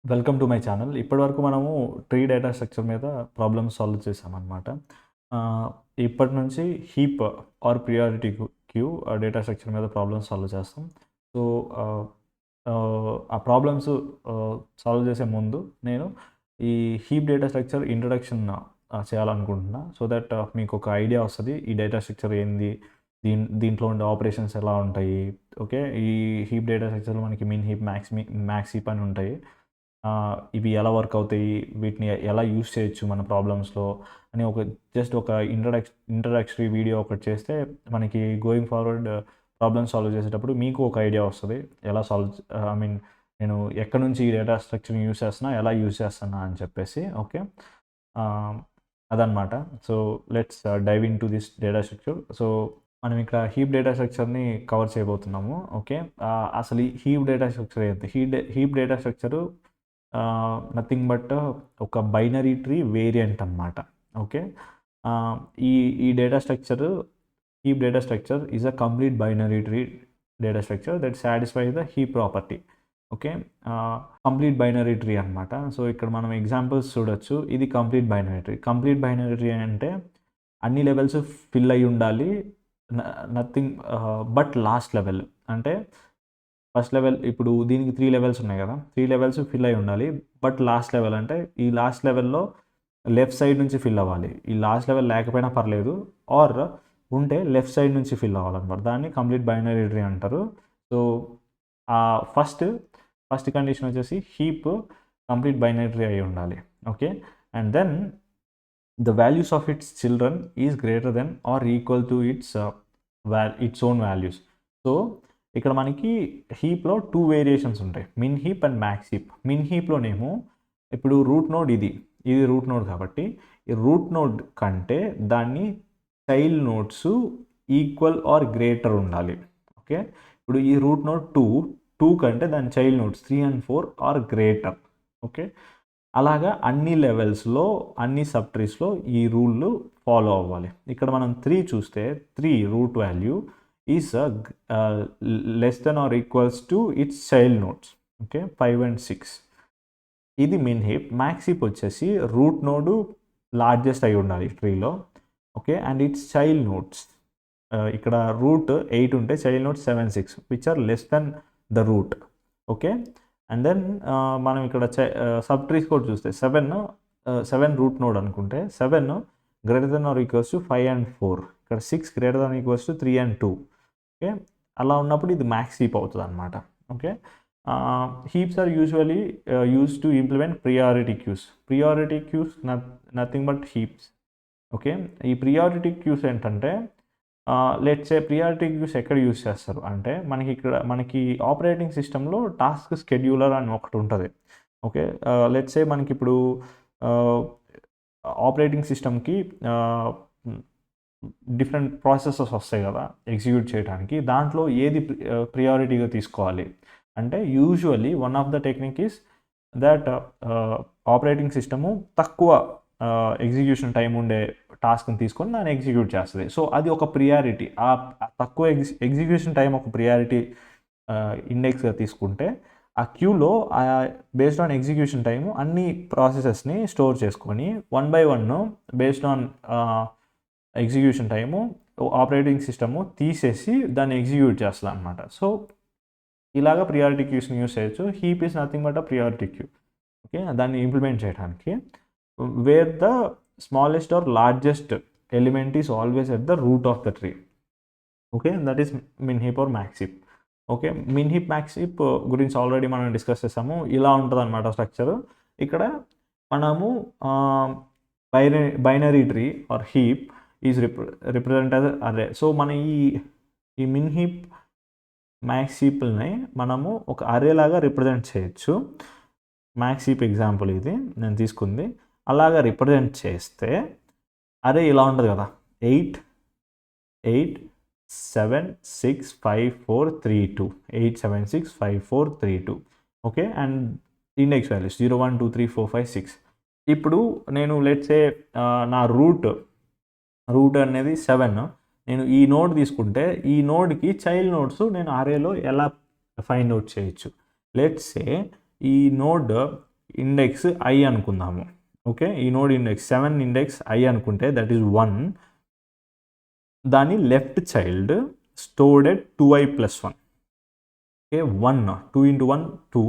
Welcome to my channel. ఇప్పటివరకు మనము tree data structure మీద ప్రాబ్లమ్స్ సాల్వ్ చేసామన్నమాట. ఆహ్, ఇప్పటి నుంచి heap or priority queue data structure మీద ప్రాబ్లమ్స్ సాల్వ్ చేస్తాం. సో, ఆహ్, ఆ ప్రాబ్లమ్స్ సాల్వ్ చేసే ముందు నేను ఈ హీప్ డేటా స్ట్రక్చర్ ఇంట్రడక్షన్ చేయాలనుకుంటున్నా. సో దట్ మీకు ఒక ఐడియా వస్తది. ఈ డేటా స్ట్రక్చర్ ఏంది? దీంట్లో ఉండే ఆపరేషన్స్ ఎలా ఉంటాయి? ఓకే. ఈ హీప్ డేటా స్ట్రక్చర్‌లో మనకి మిన్ హీప్, మ్యాక్స్ హీప్ అని ఉంటాయి. ఇవి ఎలా వర్క్ అవుతాయి, వీటిని ఎలా యూజ్ చేయొచ్చు మన ప్రాబ్లమ్స్‌లో అని జస్ట్ ఒక ఇంట్రడక్షరీ వీడియో ఒకటి చేస్తే మనకి గోయింగ్ ఫార్వర్డ్ ప్రాబ్లమ్స్ సాల్వ్ చేసేటప్పుడు మీకు ఒక ఐడియా వస్తది. ఎలా ఐ మీన్ నేను ఎక్కడి నుంచి ఈ డేటా స్ట్రక్చర్‌ని యూజ్ చేస్తున్నా, ఎలా యూజ్ చేస్తున్నా అని చెప్పేసి. ఓకే. ఆహ్, అదనమాట. So, let's dive into this data structure. So, మనం ఇక్కడ హీప్ డేటా స్ట్రక్చర్‌ని కవర్ చేయబోతున్నాము. ఓకే. అసలు ఈ హీప్ డేటా స్ట్రక్చర్ ఏంటి? Heap data structure nothing but ఒక బైనరీ ట్రీ వేరియంట్ అనమాట. ఓకే. ఆహ్, ఈ ఈ data structure, heap data structure is a complete binary tree data structure that satisfies the heap property. Okay. Complete binary tree అనమాట. So, ఇక్కడ మనం examples చూడొచ్చు. ఇది complete binary tree. Complete binary tree అంటే అన్ని లెవెల్స్ ఫిల్ అయ్యి ఉండాలి. Nothing but last level. అంటే ఫస్ట్ లెవెల్ ఇప్పుడు దీనికి 3 లెవెల్స్ ఉన్నాయి కదా! 3 లెవెల్స్ ఫిల్ అయ్యి ఉండాలి. బట్ లాస్ట్ లెవెల్ అంటే ఈ లాస్ట్ లెవెల్‌లో లెఫ్ట్ సైడ్ నుంచి ఫిల్ అవ్వాలి. ఈ లాస్ట్ లెవెల్ లేకపోయినా పర్లేదు. ఆర్ ఉంటే లెఫ్ట్ సైడ్ నుంచి ఫిల్ అవ్వాలన్నమాట. దాన్ని కంప్లీట్ బైనరీ ట్రీ అంటారు. సో, ఫస్ట్ కండిషన్ వచ్చేసి హీప్ కంప్లీట్ బైనరీ ట్రీ అయ్యి ఉండాలి. Okay. And then the values of its children is greater than or equal to its own values. So, ఇక్కడ మనకి హీప్‌లో 2 వేరియేషన్స్ ఉంటాయి. Min heap and max heap. Min హీప్‌లోనేమో ఇప్పుడు root node ఇది root node కాబట్టి ఈ రూట్ నోడ్ కంటే దాన్ని child nodes equal or greater ఉండాలి. ఓకే. ఇప్పుడు ఈ రూట్ నోడ్ 2 కంటే దాని child nodes 3 and 4 are greater. Okay. అలాగా అన్ని లెవెల్స్‌లో, అన్ని సబ్ ట్రీస్‌లో ఈ రూల్ ఫాలో అవ్వాలి. ఇక్కడ మనం 3 చూస్తే 3 root value is less than or equals to its child nodes. Okay. 5 and 6. ఇది మిన్ హీప్. మ్యాక్స్ హీప్ వచ్చేసి రూట్ నోడ్ లార్జెస్ట్ అయి ఉండాలి ట్రీలో. Okay. And its child nodes ఇక్కడ రూట్ 8 ఉంటే child nodes 7, 6 which are less than the root. Okay. And then మనం ఇక్కడ sub trees కూడా చూస్తే 7 రూట్ నోడ్ అనుకుంటే 7 greater than or equals to 5 and 4. ఇక్కడ 6 greater than equals to 3 and 2. Okay. అలా ఉన్నప్పుడు ఇది మ్యాక్స్ హీప్ అవుతుంది అనమాట. Okay. Heaps are usually used to implement priority queues. Priority queues nothing but heaps. Okay. ఈ priority queues ఏంటంటే let's say priority queues ఎక్కడ use చేస్తారు అంటే మనకి ఆపరేటింగ్ సిస్టమ్‌లో టాస్క్ షెడ్యూలర్ అని ఒకటి ఉంటది. ఓకే. లెట్స్ సే మనకిప్పుడు ఆపరేటింగ్ సిస్టమ్‌కి డిఫరెంట్ ప్రాసెసెస్ వస్తాయి కదా! ఎగ్జిక్యూట్ చేయడానికి. దాంట్లో ఏది ప్రియారిటీగా తీసుకోవాలి అంటే usually one of the technique is that operating system తక్కువ ఎగ్జిక్యూషన్ టైం ఉండే టాస్క్‌ని తీసుకొని దాన్ని ఎగ్జిక్యూట్ చేస్తది. సో, అది ఒక ప్రియారిటీ. తక్కువ ఎగ్జిక్యూషన్ టైం ఒక ప్రియారిటీ ఇండెక్స్‌గా తీసుకుంటే ఆ క్యూలో బేస్డ్ ఆన్ ఎగ్జిక్యూషన్ టైము అన్ని ప్రాసెసెస్‌ని స్టోర్ చేసుకొని 1 by 1 based on execution time operating system తీసేసి దాన్ని ఎగ్జిక్యూట్ చేస్తదనమాట. సో, ఇలాగా ప్రియారిటీ క్యూస్‌ని యూజ్ చేయొచ్చు. Heap is nothing but a priority queue. Okay. దాన్ని ఇంప్లిమెంట్ చేయడానికి where the smallest or largest element is always at the root of the tree. Okay. That is min heap or max heap. Okay. Min heap, max heap గురించి already మనం discuss చేసాము. ఇలా ఉంటదనమాట structure. ఇక్కడ మనము binary tree or heap is represent as array. So, మన ఈ మిన్ heap, max హీప్‌లని మనము ఒక అర్రే లాగా రిప్రజెంట్ చేయొచ్చు. మ్యాక్స్ హీప్ ఎగ్జాంపుల్ ఇది నేను తీసుకుంది. అలాగా రిప్రజెంట్ చేస్తే అర్రే ఇలా ఉంటది కదా! 8, 8, 7, 6, 5, 4, 3, 2. 8, 7, 6, 5, 4, 3, 2. ఓకే. And index values 0, 1, 2, 3, 4, 5, 6. ఇప్పుడు నేను లెట్స్ సే నా రూట్ అనేది 7. నేను ఈ నోడ్ తీసుకుంటే ఈ నోడ్‌కి చైల్డ్ నోడ్స్ నేను అర్రేలో ఎలా ఫైండ్ ఔట్ చేయొచ్చు. లెట్స్ సే ఈ నోడ్ ఇండెక్స్ ఐ అనుకుందాము. ఓకే, ఈ నోడ్ ఇండెక్స్ 7 ఇండెక్స్ ఐ అనుకుంటే దట్ ఈస్ 1. దాని left child stored at 2i + 1. Okay, 1 2 × 1 2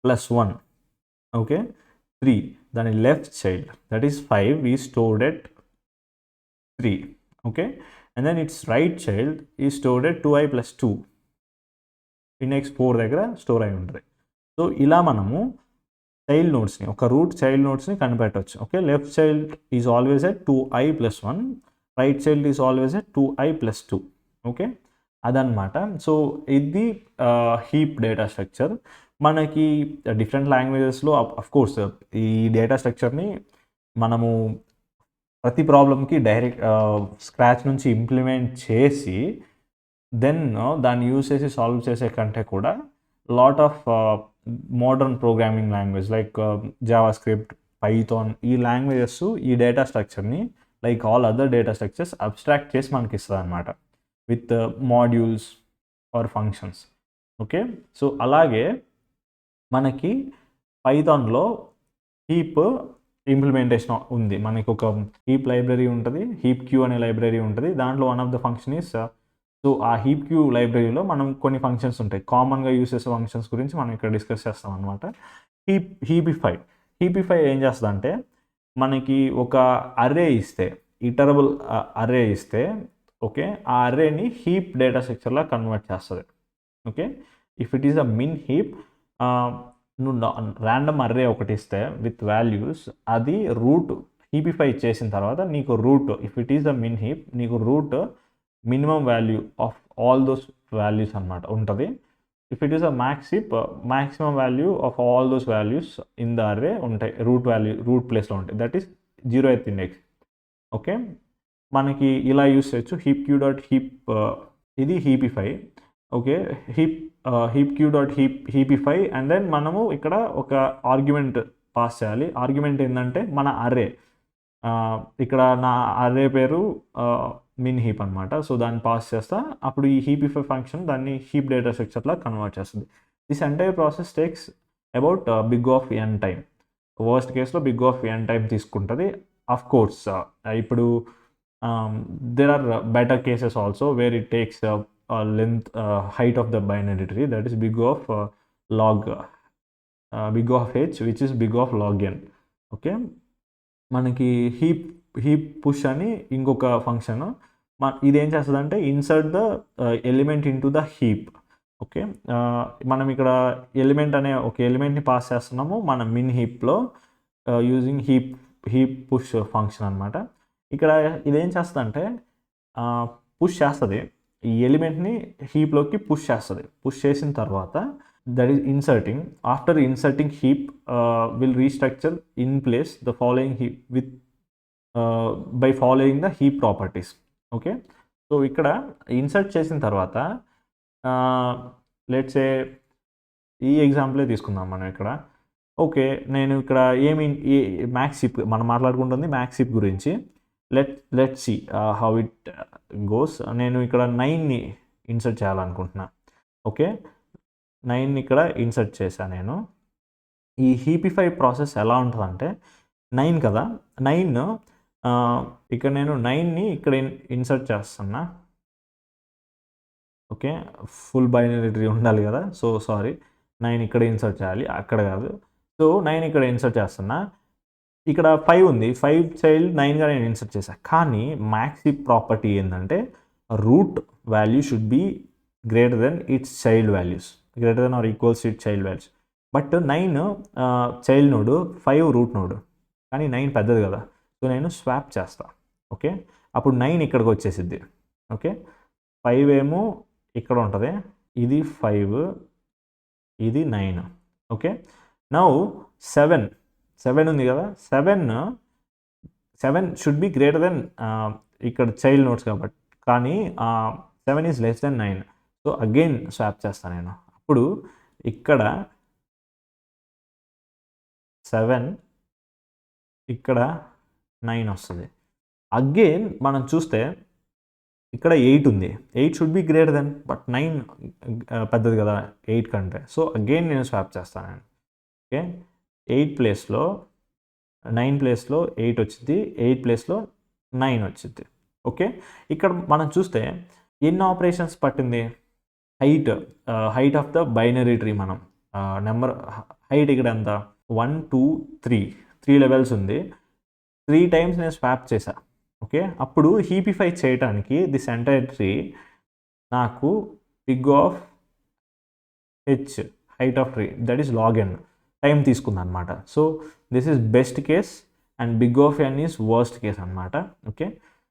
+ 1. Okay, 3. దాని left child that is 5 is stored at 3. Okay, and then it's right child is stored at 2i + 2. Index 4 దగ్గర store అయి ఉంటుంది. So ఇలా మనము child నోట్స్ని, ఒక route child నోట్స్ని కనిపెట్టవచ్చు. Okay, left child is always at 2i + 1, right child is always at 2i + 2. Okay, అదనమాట. So ఇది హీప్ డేటా స్ట్రక్చర్. మనకి డిఫరెంట్ లాంగ్వేజెస్లో అఫ్కోర్స్ ఈ డేటా స్ట్రక్చర్ని మనము ప్రతి ప్రాబ్లమ్కి డైరెక్ట్ స్క్రాచ్ నుంచి ఇంప్లిమెంట్ చేసి దెన్ దాన్ని యూజ్ చేసి సాల్వ్ చేసే కంటే కూడా lot of modern programming language like JavaScript, Python, ఈ లాంగ్వేజెస్ ఈ డేటా స్ట్రక్చర్ని like all other data structures abstract చేసి మనకి ఇస్తుంది అనమాట with modules or functions. Okay, so అలాగే మనకి పైథాన్లో హీప్ ఇంప్లిమెంటేషన్ ఉంది. మనకి ఒక హీప్ లైబ్రరీ ఉంటుంది, హీప్ క్యూ అనే లైబ్రరీ ఉంటుంది. దాంట్లో one of the function is so ఆ హీప్ క్యూ లైబ్రరీలో మనం కొన్ని ఫంక్షన్స్ ఉంటాయి, కామన్గా యూస్ చేసే ఫంక్షన్స్ గురించి మనం ఇక్కడ డిస్కస్ చేస్తాం అనమాట. హీపిఫై ఏం చేస్తుందంటే మనకి ఒక అర్రే ఇస్తే, ఇటరబుల్ అర్రే ఇస్తే, ఓకే, ఆ అర్రేని హీప్ డేటా స్ట్రక్చర్లా కన్వర్ట్ చేస్తుంది. Okay, if it is a min heap, నువ్వు ర్యాండమ్ అర్రే ఒకటి ఇస్తే విత్ వాల్యూస్, అది రూట్ హీపిఫై చేసిన తర్వాత నీకు root, if it is a min heap, నీకు root minimum value of all those values అనమాట ఉంటుంది. If it is a max heap, maximum value of all those values in the array ఉంటాయి, root ప్లేస్లో ఉంటాయి. That is 0th index. Okay, మనకి ఇలా use చేయొచ్చు heap queue dot heap, ఇది heapify. Okay, heap queue dot heapify. And then మనము ఇక్కడ ఒక ఆర్గ్యుమెంట్ పాస్ చేయాలి. ఆర్గ్యుమెంట్ ఏంటంటే మన అర్రే, ఇక్కడ నా అర్రే పేరు మిన్ హీప్ అనమాట. సో దాన్ని పాస్ చేస్తా, అప్పుడు ఈ హీపిఫై ఫంక్షన్ దాన్ని హీప్ డేటా స్ట్రక్చర్లా కన్వర్ట్ చేస్తుంది. This entire process takes about big of N time. Worst కేస్లో బిగ్ ఆఫ్ ఎన్ టైం తీసుకుంటుంది. అఫ్ కోర్స్ ఇప్పుడు there are better cases also where it takes length, height of the binary tree, that is big of big of h, which is big of log n. Okay, మనకి heap push అని ఇంకొక function, ఇదేం చేస్తుందంటే insert the element in to the heap. Okay, మనం ఇక్కడ element అనే ఒక ఎలిమెంట్ని pass చేస్తున్నాము మన మిన్ హీప్లో యూజింగ్ హీప్ పుష్ ఫంక్షన్ అనమాట. ఇక్కడ ఇదేం చేస్తుందంటే పుష్ చేస్తుంది, ఈ ఎలిమెంట్ని హీప్లోకి పుష్ చేస్తుంది. పుష్ చేసిన తర్వాత that is inserting. After inserting heap will restructure in place the following heap with by following the heap properties. Okay, so ఇక్కడ ఇన్సర్ట్ చేసిన తర్వాత లెట్స్ సే ఈ ఎగ్జాంపులే తీసుకుందాం మనం ఇక్కడ. ఓకే, నేను ఇక్కడ మ్యాక్స్ హీప్ మనం మాట్లాడుకుంటుంది మ్యాక్స్ హీప్ గురించి. Let's see how it goes. నేను ఇక్కడ 9ని ఇన్సర్ట్ చేయాలనుకుంటున్నా. ఓకే, 9ని ఇక్కడ ఇన్సర్ట్ చేశాను నేను. ఈ హీపిఫై ప్రాసెస్ ఎలా ఉంటుందంటే 9 కదా, 9 ఇక్కడ నేను 9ని ఇక్కడ ఇన్సర్ట్ చేస్తున్నా. ఓకే, ఫుల్ బైనరీ ట్రీ ఉండాలి కదా, సో సారీ, 9 ఇక్కడ ఇన్సర్ట్ చేయాలి, అక్కడ కాదు. సో 9 ఇక్కడ ఇన్సర్ట్ చేస్తున్నా. ఇక్కడ 5 ఉంది, 5 చైల్డ్ 9గా నేను ఇన్సర్ట్ చేశాను. కానీ మ్యాక్స్ హీప్ ప్రాపర్టీ ఏంటంటే root value should be greater than its child values, greater than or equals it child values. But 9 child node, 5 root node, కానీ 9 పెద్దది కదా, సో నేను స్వాప్ చేస్తా. ఓకే, అప్పుడు 9 ఇక్కడికి వచ్చేసిద్ది. ఓకే, 5 ఏమో ఇక్కడ ఉంటుంది, ఇది 5, ఇది 9. ఓకే, నౌ 7 ఉంది కదా, 7 షుడ్ బి గ్రేటర్ దెన్ ఇక్కడ చైల్డ్ నోట్స్ కాబట్టి, కానీ 7 is less then 9. So again swap చేస్తాను నేను. అప్పుడు ఇక్కడ 7, ఇక్కడ 9 వస్తుంది. అగైన్ మనం చూస్తే ఇక్కడ 8 ఉంది, 8 should be greater then, but 9 పెద్దది కదా 8 కంటే. సో అగైన్ నేను స్వాప్ చేస్తాను. ఓకే, 8 ప్లేస్లో 9 ప్లేస్లో 8 వచ్చింది, 8 ప్లేస్లో 9 వచ్చింది. ఓకే, ఇక్కడ మనం చూస్తే ఎన్ని ఆపరేషన్స్ పట్టింది? Height of the binary tree మనం నెంబర్ హైట్ ఇక్కడ ఎంత 1 2 3 లెవెల్స్ ఉంది. 3 టైమ్స్ నేను స్వాప్ చేశా. ఓకే, అప్పుడు హీపిఫై చేయడానికి దిస్ ఎంటైర్ ట్రీ నాకు big of h height of tree that is log n time తీసుకుంది అనమాట. So this is best case and big of n is worst case అనమాట. Okay,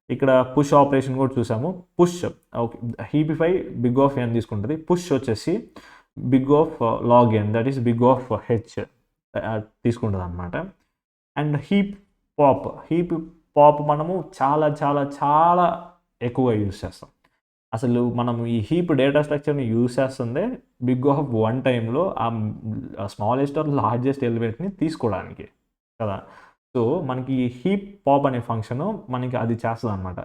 ఇక్కడ push operation కూడా చూసాము. Push okay, heapify big of n తీసుకుంటుంది, push వచ్చేసి big of log n that is big of h తీసుకుంటుంది అనమాట. And heap pop మనము చాలా చాలా చాలా ఎక్కువగా యూజ్ చేస్తాం. అసలు మనం ఈ హీప్ డేటా స్ట్రక్చర్ని యూజ్ చేస్తుందే బిగ్ ఆఫ్ 1 టైంలో ఆ స్మాలెస్ట్ ఆర్ లార్జెస్ట్ ఎలిమెంట్ని తీసుకోవడానికి కదా. సో మనకి ఈ హీప్ పాప్ అనే ఫంక్షన్ మనకి అది చేస్తుంది అనమాట.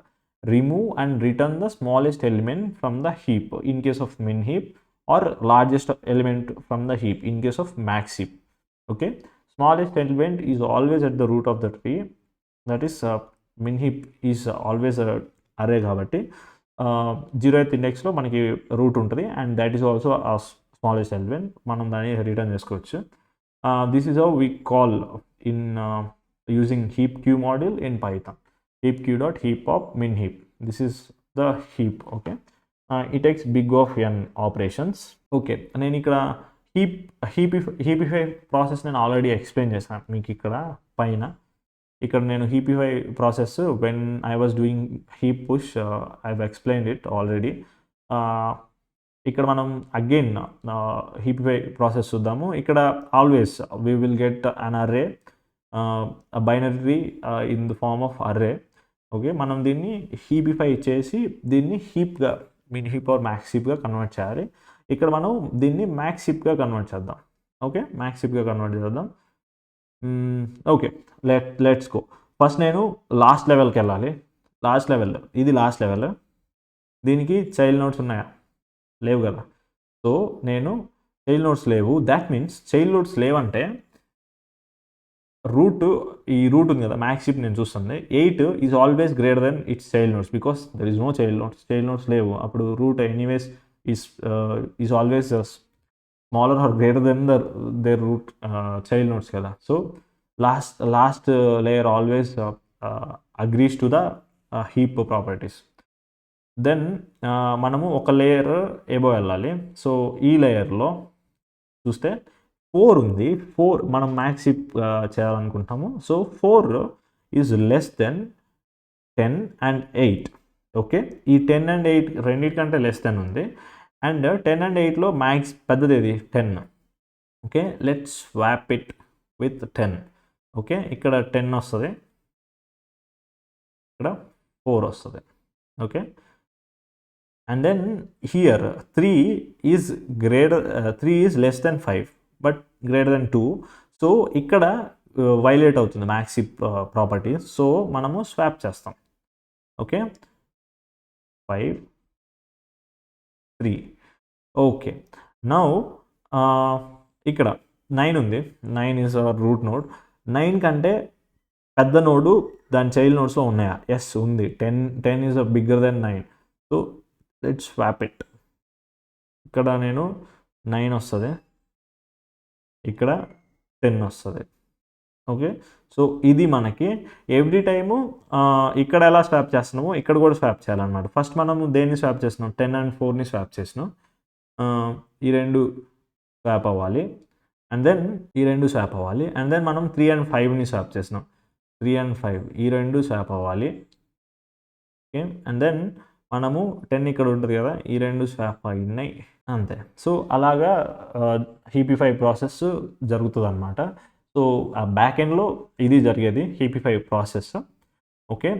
Remove and return the smallest element from the heap in case of min heap or largest element from the heap in case of max heap. Okay, smallest element is always at the root of the tree, that is min heap is always array కాబట్టి 0th ఇండెక్స్లో మనకి root ఉంటుంది and that is also smallest element. మనం దాన్ని return చేసుకోవచ్చు. This is how we call in using heap queue module in Python. Heap queue dot heap pop min heap, this is the heap. Okay, it takes big of N operations. Okay, నేను ఇక్కడ heapify process నేను already explain చేశాను మీకు ఇక్కడ పైన. ఇక్కడ నేను heapify process when I was doing heap push I have explained it already. ఇక్కడ మనం అగైన్ హీపిఫై ప్రాసెస్ చూద్దాము. ఇక్కడ always we will get an array binary in the form of array. Okay, మనం దీన్ని హీపిఫై చేసి దీన్ని హీప్గా మిన్ హీప్ ఆర్ మ్యాక్స్ హీప్గా కన్వర్ట్ చేయాలి. ఇక్కడ మనం దీన్ని మ్యాక్స్ హీప్గా కన్వర్ట్ చేద్దాం. ఓకే, మ్యాక్స్ హీప్గా కన్వర్ట్ చేద్దాం. Okay, let's go. ఫస్ట్ నేను లాస్ట్ లెవెల్కి వెళ్ళాలి. ఇది లాస్ట్ లెవెల్. దీనికి చైల్డ్ నోట్స్ ఉన్నాయా? లేవు కదా. సో నేను చైల్డ్ నోట్స్ లేవు, దాట్ మీన్స్ చైల్డ్ నోట్స్ లేవంటే ఈ రూట్ ఉంది కదా మ్యాక్స్ హీప్ నేను చూస్తుంది 8 is always greater than its child nodes because there is no child nodes లేవు. అప్పుడు root anyways is always smaller or greater than their root child nodes kada. So last layer always agrees to the heap properties. Then మనము ఒక layer above వెళ్ళాలి. So ఈ లేయర్లో చూస్తే 4 ఉంది. 4 మనం మ్యాక్స్ హీప్ చేయాలనుకుంటాము. So 4 is less than 10 and 8. Okay, ఈ 10 and 8 రెండింటికంటే లెస్ దెన్ ఉంది. అండ్ 10 and 8లో మ్యాక్స్ పెద్దది ఏది 10. Okay, let's swap it with 10. Okay, ఇక్కడ 10 వస్తుంది, ఇక్కడ 4 వస్తుంది. Okay, and then here 3 is less than 5 but greater than 2. So ఇక్కడ వైలేట్ అవుతుంది మ్యాక్స్ హీప్ ప్రాపర్టీ. సో మనము స్వాప్ చేస్తాం. ఓకే, 5 3. ఓకే, నౌ ఇక్కడ 9 ఉంది. 9 ఈజ్ అవర్ రూట్ నోడ్. 9 కంటే పెద్ద నోడు దాని చైల్డ్ నోడ్స్లో ఉన్నాయా? ఎస్ ఉంది. 10 is bigger than 9. So let's swap it. ఇక్కడ నేను 9 వస్తుంది, ఇక్కడ 10 వస్తుంది. ఓకే, సో ఇది మనకి ఎవ్రీ టైము ఇక్కడ ఎలా స్వాప్ చేస్తున్నామో ఇక్కడ కూడా స్వాప్ చేయాలన్నమాట. ఫస్ట్ మనము దేన్ని స్వాప్ చేస్తున్నాం? 10 and 4ని స్వాప్ చేసినాం. ఈ 2 స్వాప్ అవ్వాలి అండ్ దెన్ ఈ 2 స్వాప్ అవ్వాలి. అండ్ దెన్ మనం 3 and 5ని స్వాప్ చేసినాం. 3 and 5 ఈ 2 స్వాప్ అవ్వాలి. ఓకే, అండ్ దెన్ మనము 10 ఇక్కడ ఉంటుంది కదా, ఈ 2 స్వాప్ అయినాయి అంతే. సో అలాగా హీపిఫై ప్రాసెస్ జరుగుతుంది అనమాట. సో ఆ బ్యాక్ ఎండ్లో ఇది జరిగేది హీపిఫై ప్రాసెస్. ఓకే,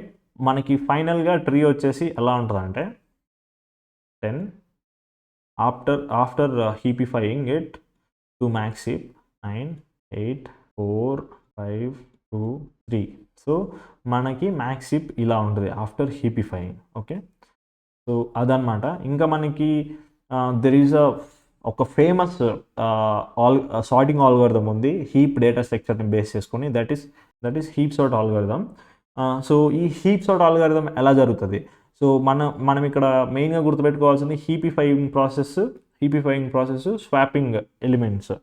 మనకి ఫైనల్గా ట్రీ వచ్చేసి ఎలా ఉంటుందంటే 10 after heapifying it to max heap 9 8 4 5 2 3. So మనకి మ్యాక్స్ హీప్ ఇలా ఉంటుంది ఆఫ్టర్ హీపిఫైయింగ్. ఓకే, సో అదనమాట. ఇంకా మనకి దెర్ ఈజ్ అ ఒక ఫేమస్ సార్టింగ్ ఆల్గోరిథం ఉంది హీప్ డేటా స్ట్రక్చర్ని బేస్ చేసుకొని, that is heap sort algorithm. So ఈ హీప్ సార్ట్ ఆల్గోరిథం ఎలా జరుగుతుంది? సో మనం ఇక్కడ మెయిన్గా గుర్తుపెట్టుకోవాల్సింది heapifying process, swapping elements.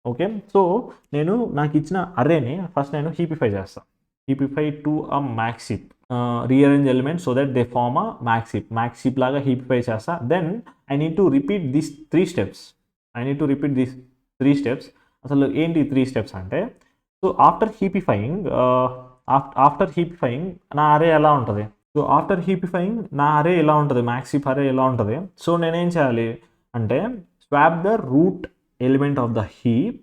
Okay, so నాకు ఇచ్చిన అర్రేని ఫస్ట్ నేను హీపిఫై చేస్తాను. Heapify to a max heap, rearrange elements so that they form a max heap లాగా హీపిఫై చేస్తా. Then I need to repeat this three steps. అసలు ఏంటి 3 steps అంటే, సో ఆఫ్టర్ హీపిఫైయింగ్ నా అరే ఎలా ఉంటుంది? సో ఆఫ్టర్ హీపిఫైయింగ్ నా అరే ఎలా ఉంటుంది, మ్యాక్స్ హీప్ అరే ఎలా ఉంటుంది? సో నేనేం చేయాలి అంటే, swap the route element of the heap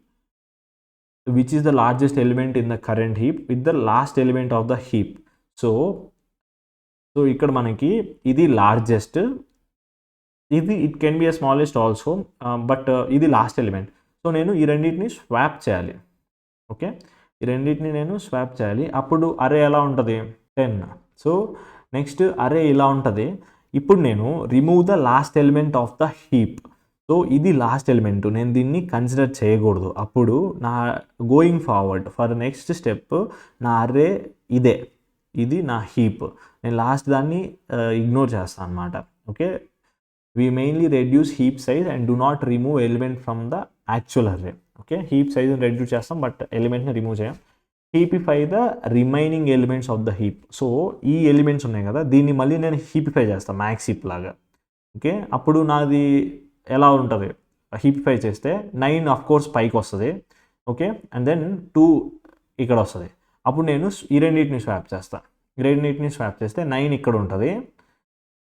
which is the largest element in the current heap with the last element of the heap. So ఇక్కడ మనకి ఇది largest, it can be a smallest also, but ఇది last element. So నేను ఈ రెండింటిని swap చేయాలి. Okay, ఈ రెండింటిని నేను స్వాప్ చేయాలి. అప్పుడు అరే ఎలా ఉంటుంది? 10. సో నెక్స్ట్ అరే ఇలా ఉంటుంది. ఇప్పుడు నేను remove the last element of the heap. So ఇది లాస్ట్ ఎలిమెంట్, నేను దీన్ని కన్సిడర్ చేయకూడదు. అప్పుడు నా going forward for next step నా అర్రే ఇది నా హీప్, నేను లాస్ట్ దాన్ని ఇగ్నోర్ చేస్తాను అనమాట. Okay, we mainly reduce heap size and do not remove element from the actual array. Okay, heap సైజ్ని రెడ్యూస్ చేస్తాం బట్ ఎలిమెంట్ని రిమూవ్ చేయం. Heapify the remaining elements of the heap. So ఈ elements ఉన్నాయి కదా, దీన్ని మళ్ళీ నేను హీపిఫై చేస్తాను మ్యాక్స్ హీప్ లాగా. ఓకే, అప్పుడు నాది ఎలా ఉంటుంది? హీపిఫై చేస్తే 9 ఆఫ్ కోర్స్ పైకి వస్తుంది. ఓకే, అండ్ దెన్ 2 ఇక్కడ వస్తుంది. అప్పుడు నేను ఈ రెండింటిని స్వాప్ చేస్తే 9 ఇక్కడ ఉంటుంది,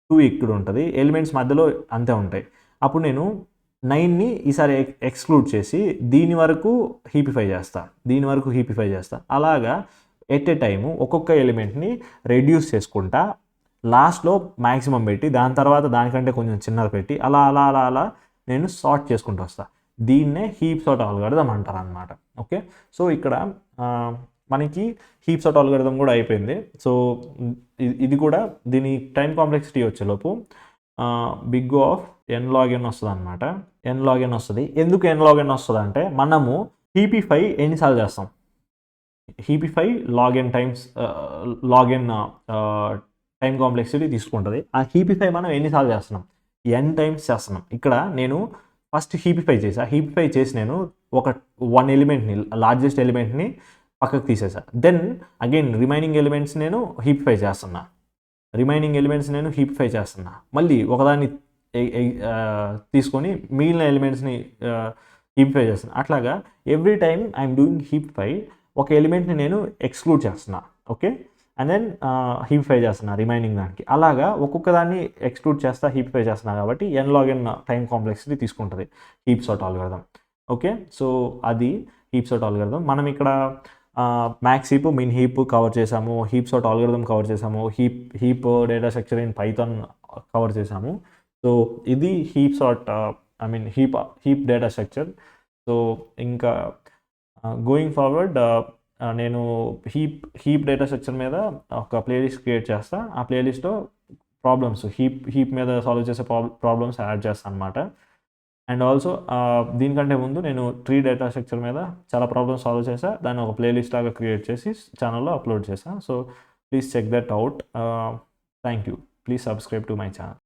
2 ఇక్కడ ఉంటుంది, ఎలిమెంట్స్ మధ్యలో అంతే ఉంటాయి. అప్పుడు నేను 9ని ఈసారి ఎక్స్క్లూడ్ చేసి దీని వరకు హీపిఫై చేస్తా. అలాగా ఎట్ ఏ టైము ఒక్కొక్క ఎలిమెంట్ని రెడ్యూస్ చేసుకుంటా, లాస్ట్లో మ్యాక్సిమం పెట్టి దాని తర్వాత దానికంటే కొంచెం చిన్నది పెట్టి అలా నేను సార్ట్ చేసుకుంటూ వస్తాను. దీన్నే హీప్ సార్ట్ ఆల్గోరిథం అంటారు అనమాట. ఓకే, సో ఇక్కడ మనకి హీప్ సార్ట్ ఆల్గోరిథం కూడా అయిపోయింది. సో ఇది కూడా దీని టైం కాంప్లెక్సిటీ వచ్చేలోపు big of n log n వస్తుంది అనమాట. n log n వస్తుంది. ఎందుకు n log n వస్తుంది అంటే, మనము హీపిఫై ఎన్నిసార్లు చేస్తాం? హీపిఫై log n times time complexity తీసుకుంటుంది. ఆ హీపిఫై మనం ఎన్నిసార్లు చేస్తున్నాం? n టైమ్స్ చేస్తున్నాం. ఇక్కడ నేను ఫస్ట్ హీపిఫై చేసి నేను ఒక 1 ఎలిమెంట్ని, లార్జెస్ట్ ఎలిమెంట్ని పక్కకు తీసేసా. దెన్ అగైన్ రిమైనింగ్ ఎలిమెంట్స్ నేను హీపిఫై చేస్తున్నా. మళ్ళీ ఒకదాన్ని తీసుకొని మిగిలిన ఎలిమెంట్స్ని హీపిఫై చేస్తున్నా. అట్లాగా ఎవ్రీ టైమ్ ఐఎమ్ డూయింగ్ హీపిఫై, ఒక ఎలిమెంట్ని నేను ఎక్స్క్లూడ్ చేస్తున్నా. ఓకే, అండ్ దెన్ హీపిఫై చేస్తున్నా రిమైనింగ్ దానికి. అలాగా ఒక్కొక్క దాన్ని ఎక్స్క్లూడ్ చేస్తా, హీపిఫై చేస్తున్నా కాబట్టి n log n time complexity తీసుకుంటుంది heap sort algorithm. Okay, so అది హీప్ సార్ట్ ఆల్గోరిథం. మనం ఇక్కడ max heap, min heap cover చేసాము, హీప్ సార్ట్ ఆల్గోరిథం కవర్ చేసాము, heap data structure in Python cover చేసాము. సో ఇది heap sort heap data structure. So ఇంకా going forward నేను heap data structure మీద ఒక ప్లేలిస్ట్ క్రియేట్ చేస్తా. ఆ ప్లేలిస్ట్లో ప్రాబ్లమ్స్, హీప్ మీద సాల్వ్ చేసే ప్రాబ్లమ్స్ యాడ్ చేస్తాను అనమాట. అండ్ ఆల్సో దీనికంటే ముందు నేను ట్రీ డేటా స్ట్రక్చర్ మీద చాలా ప్రాబ్లమ్స్ సాల్వ్ చేసా, దాన్ని ఒక ప్లేలిస్ట్ లాగా క్రియేట్ చేసి ఛానల్లో అప్లోడ్ చేశాను. So please check that out. Thank you. Please subscribe to my channel.